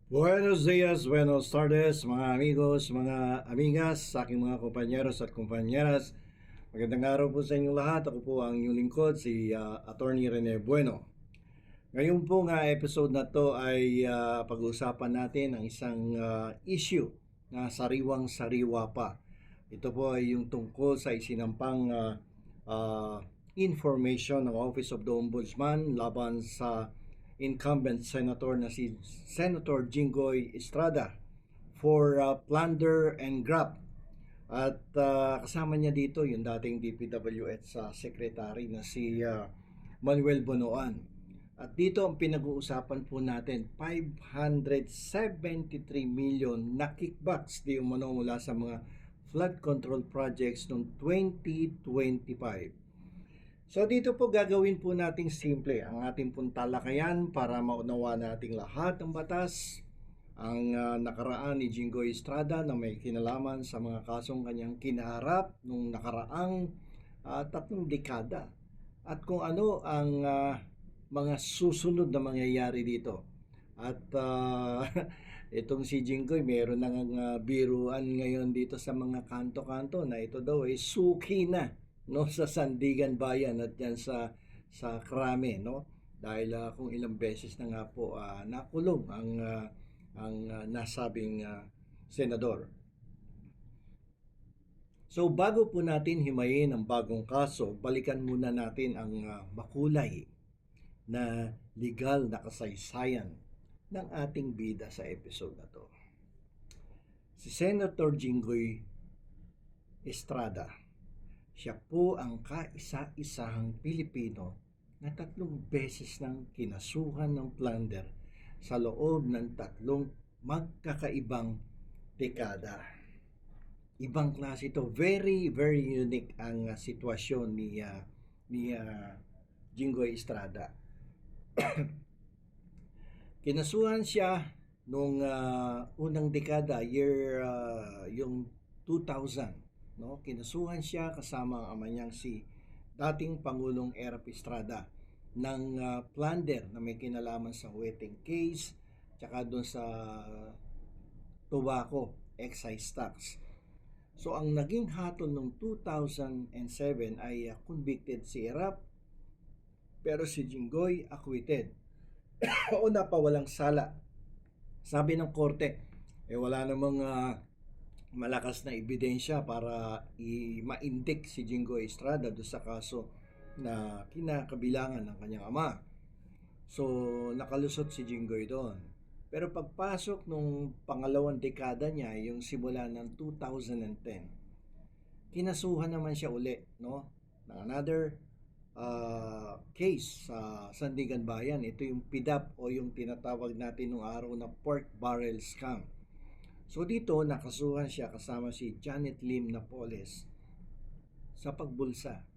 Buenos dias, buenos tardes, mga amigos, mga amigas, sa aking mga kompanyeros at kompanyeras. Magandang araw po sa inyong lahat. Ako po ang inyong lingkod, si Attorney Rene Bueno. Ngayon po nga episode na to ay pag-uusapan natin ang isang issue na sariwang-sariwa pa. Ito po ay yung tungkol sa isinampang information ng Office of the Ombudsman laban sa incumbent senator na si Senator Jinggoy Estrada for plunder and graft. At kasama niya dito yung dating DPWH sa secretary na si Manuel Bonoan. At dito ang pinag-uusapan po natin, 573 million na kickbacks di umano mula sa mga flood control projects noong 2025. So dito po gagawin po nating simple ang ating pong talakayan para maunawa nating lahat ng batas, ang nakaraan ni Jinggoy Estrada na may kinalaman sa mga kasong kanyang kinaharap nung nakaraang 3 dekada at kung ano ang mga susunod na mangyayari dito. At itong si Jinggoy meron nang biruan ngayon dito sa mga kanto-kanto na ito daw ay suki na no sa Sandigan Bayan at yan sa Krame, no, dahil kung ilang beses na nga po nakulong ang nasabing senador. So bago po natin himayin ang bagong kaso, balikan muna natin ang makulay na legal na kasaysayan ng ating bida sa episode na to. Si Senator Jinggoy Estrada, siya po ang kaisa-isahang Pilipino na 3 beses nang kinasuhan ng plunder sa loob ng 3 magkakaibang dekada. Ibang klase ito. Very, very unique ang sitwasyon ni Jinggoy Estrada. Kinasuhan siya nung unang dekada, yung 2000. No, kinasuhan siya kasama ang ama niyang si dating Pangulong Erap Estrada ng plunder na may kinalaman sa wetting case tsaka doon sa tobacco excise tax. So ang naging hatol noong 2007 ay convicted si Erap pero si Jinggoy acquitted o napawalang sala. Sabi ng korte, wala namang malakas na ebidensya para ma-indict si Jinggoy Estrada doon sa kaso na kinakabilangan ng kanyang ama. So, nakalusot si Jinggoy doon. Pero pagpasok nung pangalawang dekada niya, yung simula ng 2010, kinasuhan naman siya uli, no? Ng another case sa Sandigan Bayan. Ito yung PDAP o yung tinatawag natin nung araw na pork barrel scam. So dito nakasuhan siya kasama si Janet Lim Napoles sa pagbulsa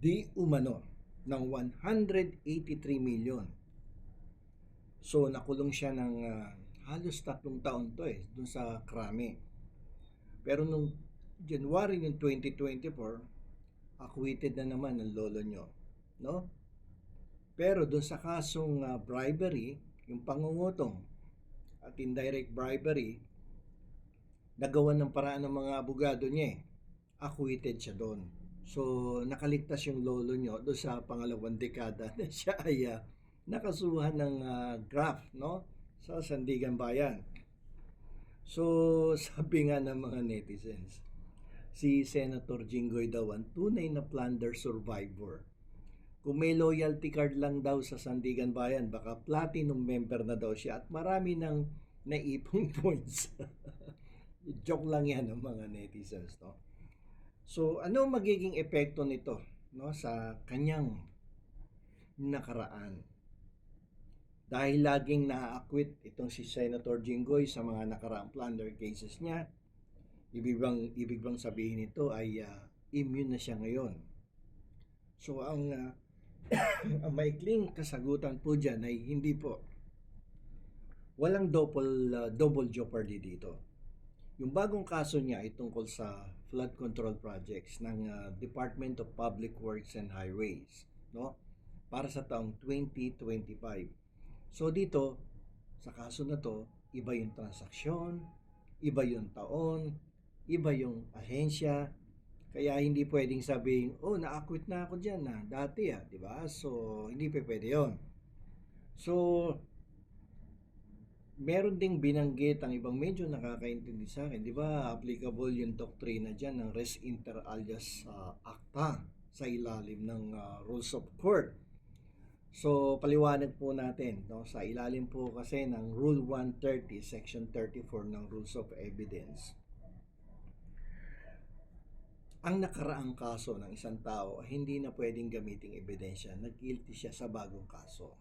di umano ng 183 million. So nakulong siya ng halos 3 taon to dun sa krame. Pero nung January ng 2024, acquitted na naman ang lolo nyo, no? Pero dun sa kasong bribery, yung pangungutong at indirect bribery, nagawan ng paraan ng mga abogado niya acquitted siya doon. So, nakaligtas yung lolo nyo doon sa pangalawang dekada na siya ay nakasuhan ng graft, no? Sa Sandigan Bayan. So, sabi nga ng mga netizens, si Senator Jinggoy daw ang tunay na plunder survivor. Kung may loyalty card lang daw sa Sandigan Bayan, baka platinum member na daw siya at marami nang naipong points. Joke lang yan ng mga netizens, no? So, ano magiging epekto nito, no, sa kanyang nakaraan? Dahil laging na-acquit itong si Senator Jinggoy sa mga nakaraang plunder cases niya, ibig bang sabihin nito ay immune na siya ngayon? So, ang maikling kasagutan po dyan ay hindi po. Walang double jeopardy dito. Yung bagong kaso niya ay tungkol sa flood control projects ng Department of Public Works and Highways, no? Para sa taong 2025. So dito, sa kaso na to, iba yung transaksyon, iba yung taon, iba yung ahensya, kaya hindi pwedeng sabihin, oh, na-acquit na ako dyan na dati di ba? So, hindi pa pwede yun. So, meron ding binanggit ang ibang medyo nakakaintindi sa akin, di ba? Applicable yung doktrina dyan ng res inter alias acta sa ilalim ng rules of court. So, paliwanag po natin, no? Sa ilalim po kasi ng Rule 130, Section 34 ng Rules of Evidence, ang nakaraang kaso ng isang tao ay hindi na pwedeng gamiting ebidensya na guilty siya sa bagong kaso.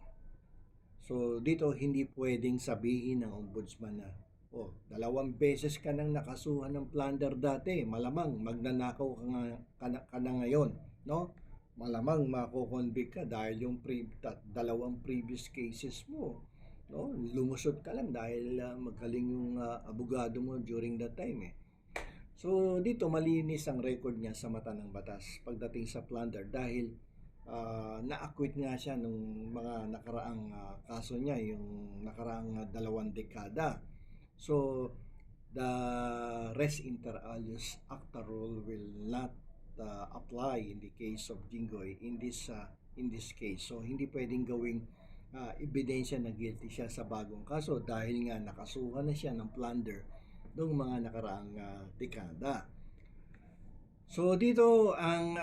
So, dito hindi pwedeng sabihin ng ombudsman na, oh, 2 beses ka nang nakasuhan ng plunder dati, malamang magnanakaw ka na ngayon, no? Malamang mako-convict ka dahil yung 2 previous cases mo, no? Lumusot ka lang dahil magaling yung abogado mo during that time So dito malinis ang record niya sa mata ng batas pagdating sa plunder dahil na-acquit nga siya nung mga nakaraang kaso niya, yung nakaraang 2 dekada. So the res inter alias acta rule will not apply in the case of Jinggoy in this case. So hindi pwedeng gawing ebidensya na guilty siya sa bagong kaso dahil nga nakasuhan na siya ng plunder noong mga nakaraang dekada. So dito ang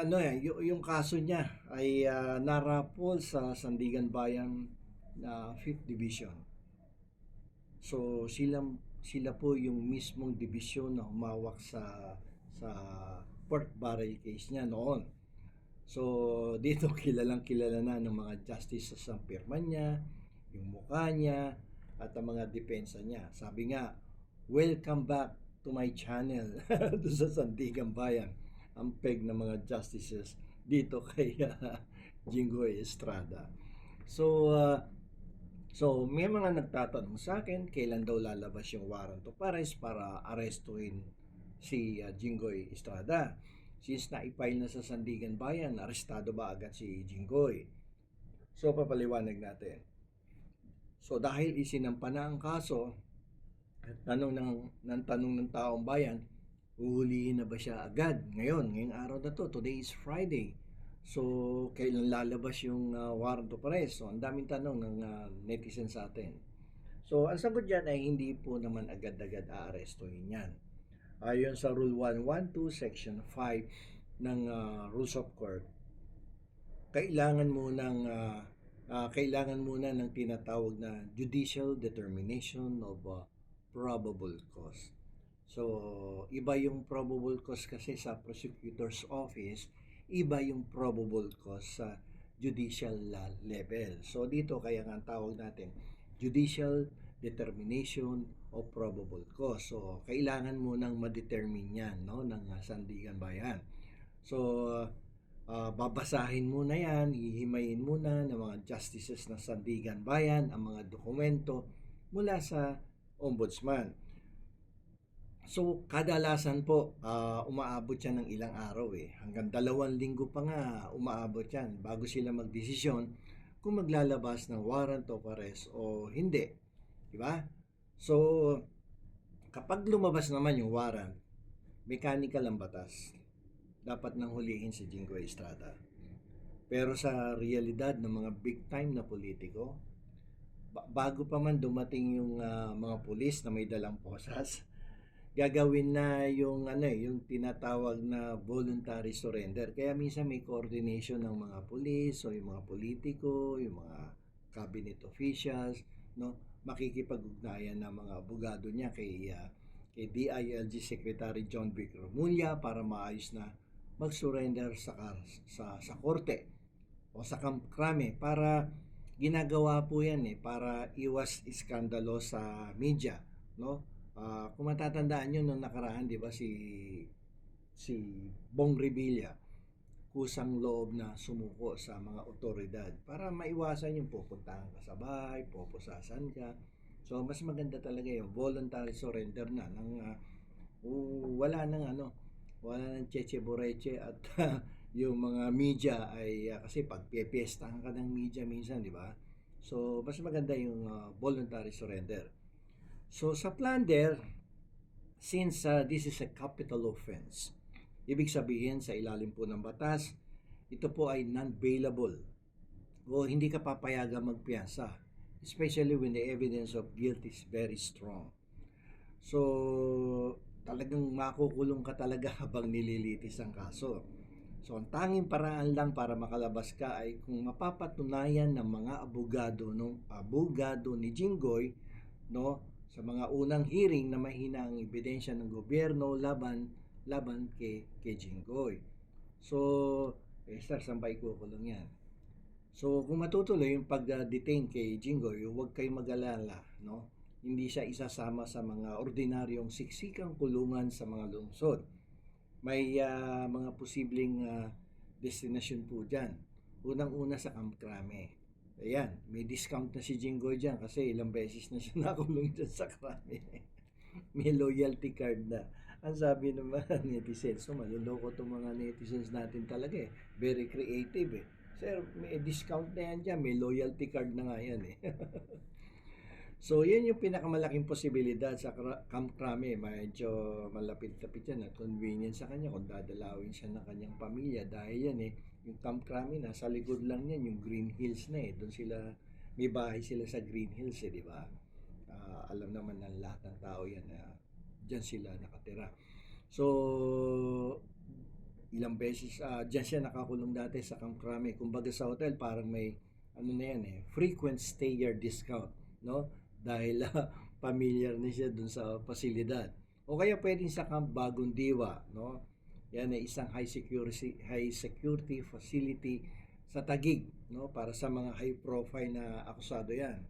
yung kaso niya ay narapol sa Sandigan Bayan na 5th Division. So sila po yung mismong division na humawak sa pork barrel case niya noon. So dito kilala na ng mga justices ang pirma niya, yung mukha niya, at ang mga depensa niya. Sabi nga, welcome back to my channel doon sa Sandigan Bayan. Ang peg ng mga justices dito kay Jinggoy Estrada. So may mga nagtatanong sa akin kailan daw lalabas yung warrant of arrest para arestuhin si Jinggoy Estrada. Since na-file na sa Sandigan Bayan, arestado ba agad si Jinggoy? So papaliwanag natin. So dahil isinampa na ang kaso, tanong ng taong bayan, uhulihin na ba siya agad ngayong araw na to? Today is Friday. So kailan lalabas yung warrant of arrest? So ang daming tanong ng netizens sa atin. So ang sagot dyan ay hindi po naman agad-agad aarestuhin yan. Ayon sa Rule 112, Section 5 ng Rules of Court, kailangan muna ng tinatawag na judicial determination of probable cause. So, iba yung probable cause kasi sa prosecutor's office, iba yung probable cause sa judicial level. So, dito kaya nga ang tawag natin judicial determination of probable cause. So, kailangan munang ma-determine yan ng Sandigan Bayan. So, babasahin muna yan, hihimayin muna ng mga justices ng Sandigan Bayan ang mga dokumento mula sa ombudsman. So, kadalasan po, umaabot yan ng ilang araw Hanggang 2 linggo pa nga umaabot yan bago sila magdesisyon kung maglalabas ng warrant of arrest o hindi. Diba? So, kapag lumabas naman yung warrant, mechanical ang batas. Dapat nang hulihin si Jinggoy Estrada. Pero sa realidad ng mga big time na politiko, bago pa man dumating yung mga pulis na may dalang posas, gagawin na yung yung tinatawag na voluntary surrender. Kaya minsan may coordination ng mga pulis o yung mga politiko, yung mga cabinet officials, makikipag-ugnayan ng mga abogado niya kay DILG Secretary John Vic Remulla para maayos na mag-surrender sa korte o sa krame, para ginagawa po yan para iwas iskandalo sa media, kung matatandaan nyo nung nakaraan, di ba, si Bong Revilla, kusang loob na sumuko sa mga otoridad para maiwasan yung pupuntahan ka sa bahay, pupusasan ka. So mas maganda talaga yung voluntary surrender na wala nang cheche boreche at yung mga media ay kasi pag pipiestahan ka ng media minsan, di ba? So, mas maganda yung voluntary surrender. So, sa plunder, since this is a capital offense, ibig sabihin sa ilalim po ng batas, ito po ay non-bailable o hindi ka papayagang magpiyansa, especially when the evidence of guilt is very strong. So, talagang makukulong ka talaga habang nililitis ang kaso. So, ang tanging paraan lang para makalabas ka ay kung mapapatunayan ng mga abogado ni Jinggoy, no, sa mga unang hearing na mahina ang ebidensya ng gobyerno laban kay Jinggoy. So, sir, saan ba ikukulong yan? So, kung matutuloy yung pag-detain kay Jinggoy, huwag kayong mag-alala, no? Hindi siya isasama sa mga ordinaryong siksikang kulungan sa mga lungsod. May mga posibleng destinasyon po dyan. Unang-una sa Camp Crame. Ayan, may discount na si Jinggoy dyan kasi ilang beses na siya nakulong dyan sa Crame. May loyalty card na. Ang sabi ng mga netizens, so maluloko itong mga netizens natin talaga eh. Very creative eh. Sir, may discount na yan dyan, may loyalty card na nga yan eh. So, yan yung pinakamalaking posibilidad sa Camp Crame. Medyo malapit-lapit yan at convenient sa kanya kung dadalawin siya ng kanyang pamilya. Dahil yan eh, yung Camp Crame, nasa likod lang yan, yung Green Hills na eh. Doon sila, may bahay sila sa Green Hills eh, di ba? Alam naman ng lahat ng tao yan na dyan sila nakatira. So, ilang beses, dyan siya nakakulong dati sa Camp Crame. Kumbaga sa hotel, parang may, ano na yan eh, frequent stayer discount, no? Dahil familiar na siya dun sa pasilidad. O kaya pwedeng sa Camp Bagong Diwa, no? Yan ay isang high security facility sa Taguig, no? Para sa mga high profile na akusado yan.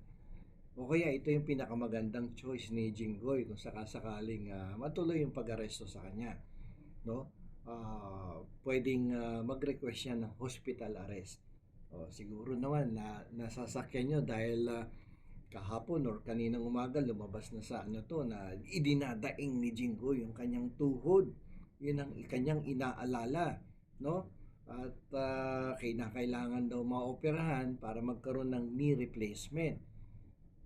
O kaya ito yung pinakamagandang choice ni Jinggoy kung sakasakaling matuloy yung pag-aresto sa kanya, no? Pwedeng mag-request siya ng hospital arrest. O, siguro naman na nasasakyan nyo dahil kahapon or kaninang umaga lumabas na sa ano to na idinadaing ni Jinggoy yung kanyang tuhod. Yun ang kanyang inaalala, no? At kailangan daw maoperahan para magkaroon ng knee replacement.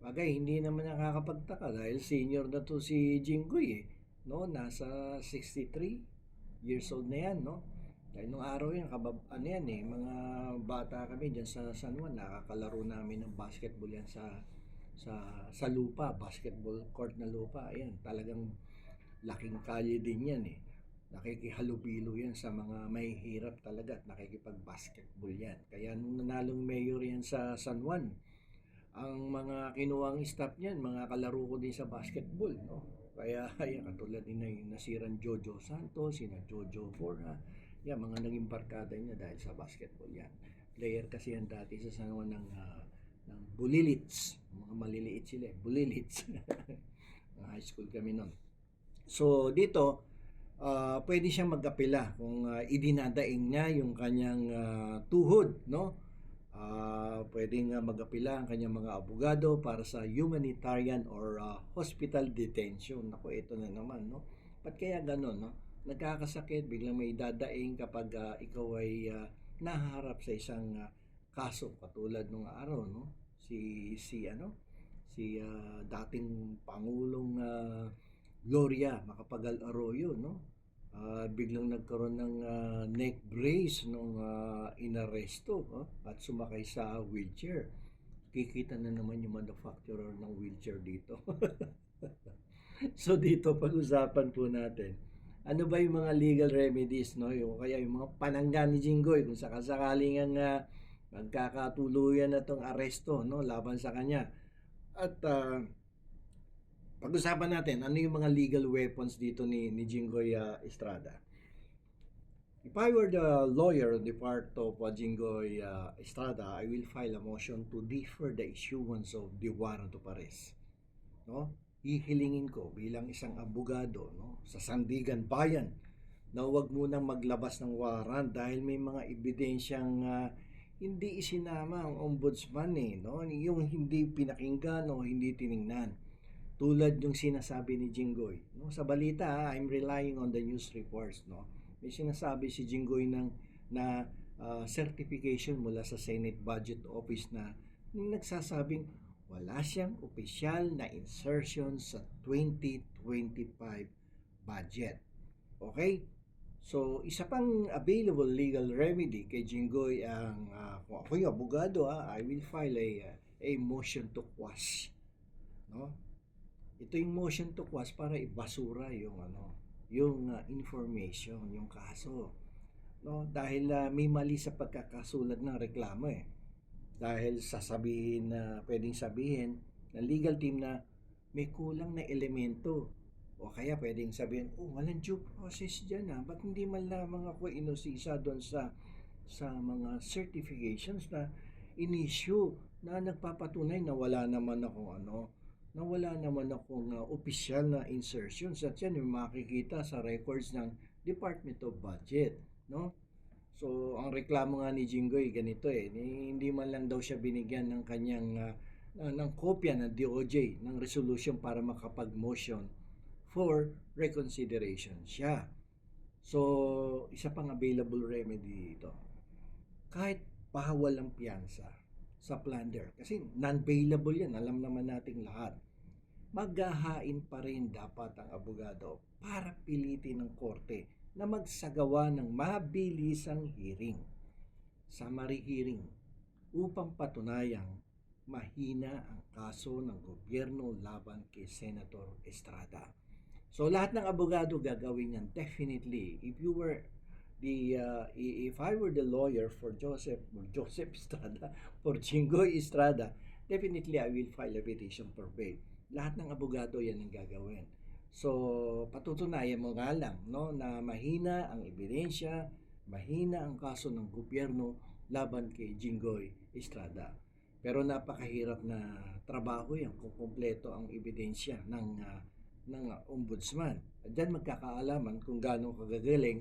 Bagay, hindi naman nakakapagtaka dahil senior na to si Jinggoy eh, no? Nasa 63 years old na yan, no? Dahil nung araw yan, ano yan eh, mga bata kami dyan sa San Juan, nakakalaro namin ng basketball yan sa lupa, basketball court na lupa. Ayan, talagang laking kalye din yan eh. Nakikihalubilo yan sa mga mahihirap talaga at nakikipag-basketball yan. Kaya nung nanalong mayor yan sa San Juan, ang mga kinuwang staff niyan, mga kalaro ko din sa basketball, no? Kaya ayan, katulad din na yung nasiran Jojo Santos, sina Jojo Borja, yan, mga naging barkada niya dahil sa basketball yan. Player kasi yan dati sa San Juan ng Bulilits. Mga maliliit sila eh. Bulilits. High school kami nun. So, dito, pwede siyang mag-apela kung idinadaing niya yung kanyang tuhod, no? Pwedeng mag-apela ang kanyang mga abogado para sa humanitarian or hospital detention. Ako, ito na naman, no? Ba't kaya ganun, no? Nagkakasakit, biglang may dadaing kapag ikaw ay nahaharap sa isang kaso katulad nung araw, no? Si dating Pangulong Gloria Macapagal Arroyo, no? Biglang nagkaroon ng neck brace nung inaresto at sumakay sa wheelchair. Kikita na naman yung manufacturer ng wheelchair dito. So dito pag-usapan po natin, ano ba yung mga legal remedies, no? Yung kaya yung mga panangga ni Jinggoy kung sakasakaling ang magkakatuluyan na tong aresto, no, laban sa kanya. At pag-usapan natin ano yung mga legal weapons dito ni Jinggoy Estrada. If I were the lawyer on the part of Jinggoy Estrada, I will file a motion to defer the issuance of the warrant of arrest. No? Hihilingin ko bilang isang abogado, no, sa Sandigan Bayan na huwag munang maglabas ng warrant dahil may mga ebidensyang hindi isinama ang ombudsman eh, no? Yung hindi pinakinggan o hindi tiningnan. Tulad yung sinasabi ni Jinggoy, no? Sa balita, I'm relying on the news reports, no? May sinasabi si Jinggoy na certification mula sa Senate Budget Office na nagsasabing wala siyang opisyal na insertion sa 2025 budget. Okay? So, isa pang available legal remedy kay Jinggoy ang, kung ako yung abogado, I will file a motion to quash. No? Ito yung motion to quash para ibasura yung information, yung kaso. No? Dahil may mali sa pagkakasulat ng reklamo eh. Dahil sasabihin na pwedeng sabihin ng legal team na may kulang na elemento. O kaya pwedeng sabihin, walang due process dyan ba't hindi man lamang ako inusisa doon sa mga certifications na in-issue na nagpapatunay na wala naman akong opisyal na insertions at yan yung makikita sa records ng Department of Budget, no? So, ang reklamo nga ni Jinggoy ganito hindi man lang daw siya binigyan ng kanyang ng kopya ng DOJ ng resolution para makapag-motion for reconsideration siya. So, isa pang available remedy dito. Kahit bawal ang piyansa sa plunder, kasi non-bailable yan, alam naman nating lahat, maghahain pa rin dapat ang abogado para pilitin ng korte na magsagawa ng mabilisang hearing, summary hearing, upang patunayang mahina ang kaso ng gobyerno laban kay Senator Estrada. So lahat ng abogado gagawin yan definitely. If I were the lawyer for Joseph Estrada, for Jinggoy Estrada, definitely I will file a petition for bail. Lahat ng abogado yan ang gagawin. So, patutunayan mo nga lang na mahina ang ebidensya, mahina ang kaso ng gobyerno laban kay Jinggoy Estrada. Pero napakahirap na trabaho yan kung kumpleto ang ebidensya ng ombudsman. At dyan magkakaalaman kung gaano kagagaling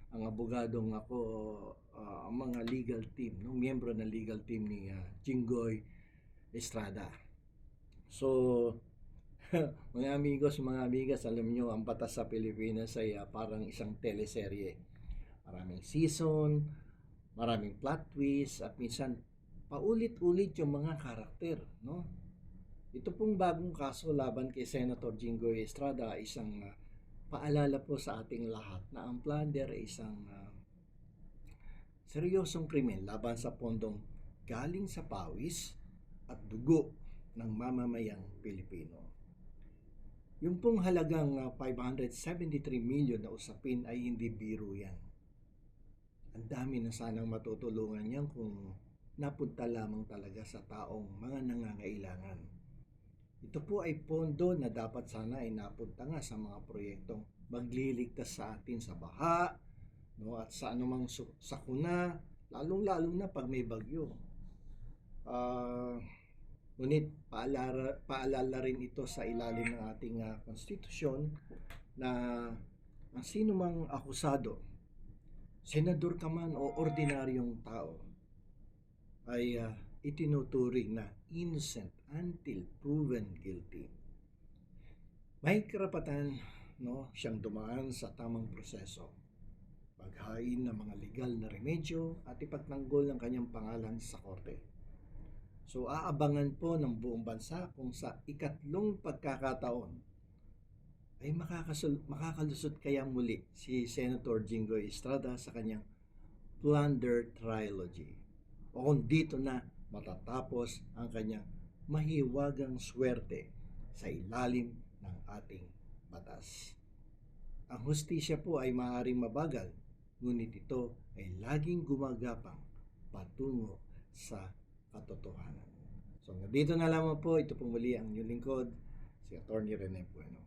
ang abogadong ang mga legal team, miyembro ng legal team ni Jinggoy Estrada. So, mga amigos, mga amigas, alam nyo, ang batas sa Pilipinas ay parang isang teleserye. Maraming season, maraming plot twist, at minsan paulit-ulit yung mga karakter, no? Ito pong bagong kaso laban kay Senator Jinggoy Estrada ay isang paalala po sa ating lahat na ang plunder ay isang seryosong krimen laban sa pondong galing sa pawis at dugo ng mamamayang Pilipino. Yung pong halagang 573 million na usapin ay hindi biro yan. Ang dami na sanang matutulungan yan kung napunta lamang talaga sa taong mga nangangailangan. Ito po ay pondo na dapat sana ay napunta nga sa mga proyektong magliligtas sa atin sa baha, at sa anumang sakuna, lalong-lalong na pag may bagyo. Ngunit paalala rin ito sa ilalim ng ating konstitusyon na ang sino mang akusado, senador ka man o ordinaryong tao, ay itinuturing na innocent until proven guilty. May karapatan siyang dumaan sa tamang proseso, maghain ng mga legal na remedyo at ipagtanggol ang kanyang pangalan sa korte. So aabangan po ng buong bansa kung sa ikatlong pagkakataon ay makakalusot kaya muli si Senator Jinggoy Estrada sa kanyang plunder trilogy, o kung dito na matatapos ang kanyang mahiwagang swerte sa ilalim ng ating batas. Ang hustisya po ay maaaring mabagal, ngunit ito ay laging gumagapang patungo sa katotohanan. So, dito na lamang po, ito po muli ang inyong lingkod, si Atty. Rene Bueno.